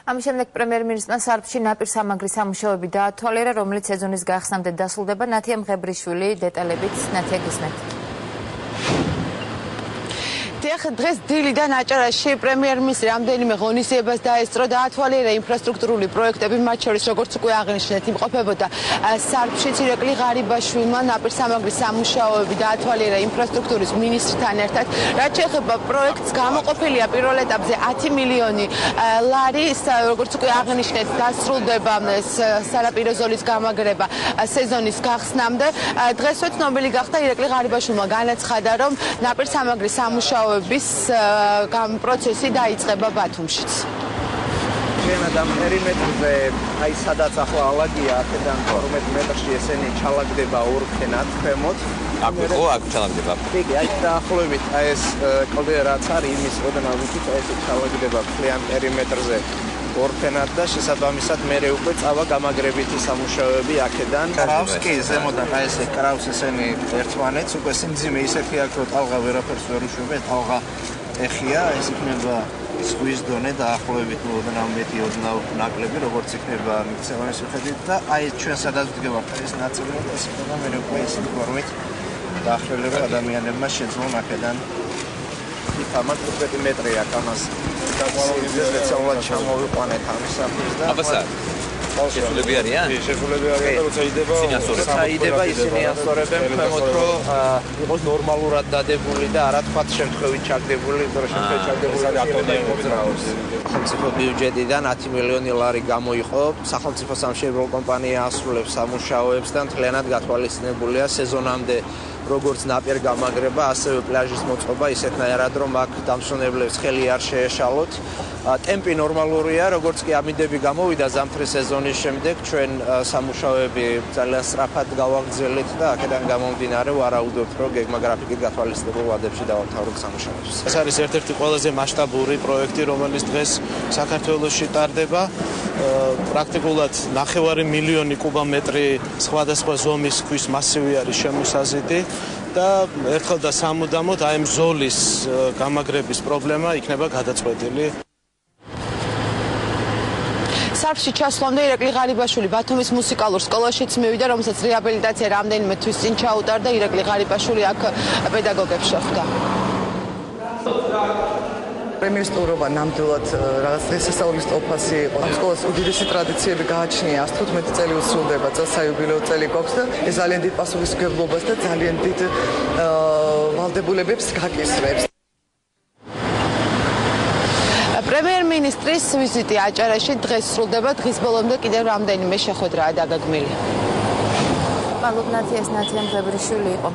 ამის შემდეგ პრემიერ-მინისტრმა სარფში ნაპირსამაგრის სამუშაოები დაათვალიერა, რომელიც სეზონის გახსნამდე დასრულდება. ნათია მღებრიშვილი დეტალებით. ნათია, გისმენთ. დღეს დილიდან აჭარაში პრემიერ-მინისტრი რამდენიმე ღონისძიებას დაესწრო, დაათვალიერა ინფრასტრუქტურული პროექტები, მათ შორის როგორც უკვე აღნიშნეთ, იმყოფებოდა სარფშიც ირაკლი ღარიბაშვილმა ნაპირსამაგრის სამუშაოები დაათვალიერა ინფრასტრუქტურის მინისტრთან ერთად. რაც შეეხება პროექტს, გამოყოფილია პირველ ეტაპზე 10 მილიონი ლარი, როგორც უკვე აღნიშნეთ, დასრულდება სანაპირო ზოლის გამაგრება სეზონის გახსნამდე. დღესვე ცნობილი გახდა ირაკლი ღარიბაშვილმა განაცხადა, რომ ნაპირსამაგრის სამუშაოები პროცესი დაიწყება ბათუმშიც. ჩვენად ამ პერიმეტრზე, აი სადაც ახლა ალაგია, აქედან 12 მეტრში ესენი ჩალაგდება ორქენად ქვემოთ. აქ ვიყო, აქ ჩალაგდება. კი, აი დაახლოებით აი ეს კლდე რაც არის, იმის ოდნავ ვიცით, აი ეს ჩალაგდება მთლიან პერიმეტრზე ორქენად და შესაბამისად მერე უკვე წავა გამაგრებითი სამუშაოები აქედან. კრავს კი ზემოდან აი ესე კრავს ესენი ერთმანეთს, უკვე სიმძიმე ისეთი აქვს, რომ ტალღა ვერაფერს ვერ უშვებენ, ტალღა ეხია, ეს იქნება ზღვის დონე დაახლოებით ოდნავ მეტი, ოდნავ ნაკლები, როგორც იქნება მიქცევანის მიხედვით და აი ჩვენ სადაც ვდგევართ, ეს ნაწილი და ეს იქნება მერე უკვე ისეთი ფორმით დაახლოებით ადამიანებმა შეძლონ აქედან ამან 15 მეტრი აქვს ამას დაგვაროვებდეს სპეციალურად ჩამოვიყვანეთ ამის საფრთხეს და აბასა შესულები არიან? კი, შესულები არიან და როცა იდება ისინი ასწორებენ ქვემოთ რომ იყოს ნორმალურად დადებული და არა თქვა შემთხვევით ჩაგდებული, იმიტომ რომ შემთხვევით ჩაგდებული აკადემია მოძრაობს. სახელმწიფო ბიუჯეტიდან 10 მილიონი ლარი გამოიყო, სახელმწიფო სამშენებლო კომპანია ასრულებს სამუშაოებს და მთლიანად გათვალისწინებულია სეზონამდე როგორც ნაპირ გამაგრება, ასევე პლაჟის მოწყობა ისეთნაირად, რომ აქ დამსვენებლებს ხელი არ შეეშალოთ. ტემპი ნორმალურია, როგორც კი ამიდები გამოვიდა ზამთრის სეზონის შემდეგ, ჩვენ სამუშაოები ძალიან სწრაფად გავაგრძელებთ და აქედან გამომდინარე ვარაუდობთ, რომ გეგმა გრაფიკით გათვალისწინებულ ვადებში დავამთავროთ სამუშაოებს. ეს არის ერთ-ერთი ყველაზე მასშტაბური პროექტი, რომელიც დღეს საქართველოში ტარდება. პრაქტიკულად 9 მილიონი კუბომეტრი სხვადასხვა ზომის ქვის მასივი არის შემოსაზრდილი და ერთხელ და სამუდამოდ აი ამ ზოლის გამაგრების პრობლემა იქნება გადაწყვეტილი. სარფში ჩასვლამდე ირაკლი ღარიბაშვილი ბათუმის მუსიკალურ სკოლაშიც მივიდა, რომელსაც რეაბილიტაცია რამდენიმე თვის წინ ჩაუტარდა. ირაკლი ღარიბაშვილი აქ პედაგოგებს შეხვდა. პრემიერ-სტუმრობა ნამდვილად რაღაც დღესასწაულის ტოფასი იყო. ამ სკოლას უდიდესი ტრადიციები გააჩნია, 115 წელი უსრულდება, წელს საიუბილეო წელი გვაქვს და ეს ძალიან დიდ პასუხისმგებლობას და ძალიან დიდ ვალდებულებებს გაკისრებს. პრემიერ-მინისტრის ვიზიტი აჭარაში დღეს სრულდება, დღის ბოლომდე კიდევ რამდენიმე შეხვედრაა დაგეგმილი. მადლობთ, ნათია, მღებრიშვილი იყო.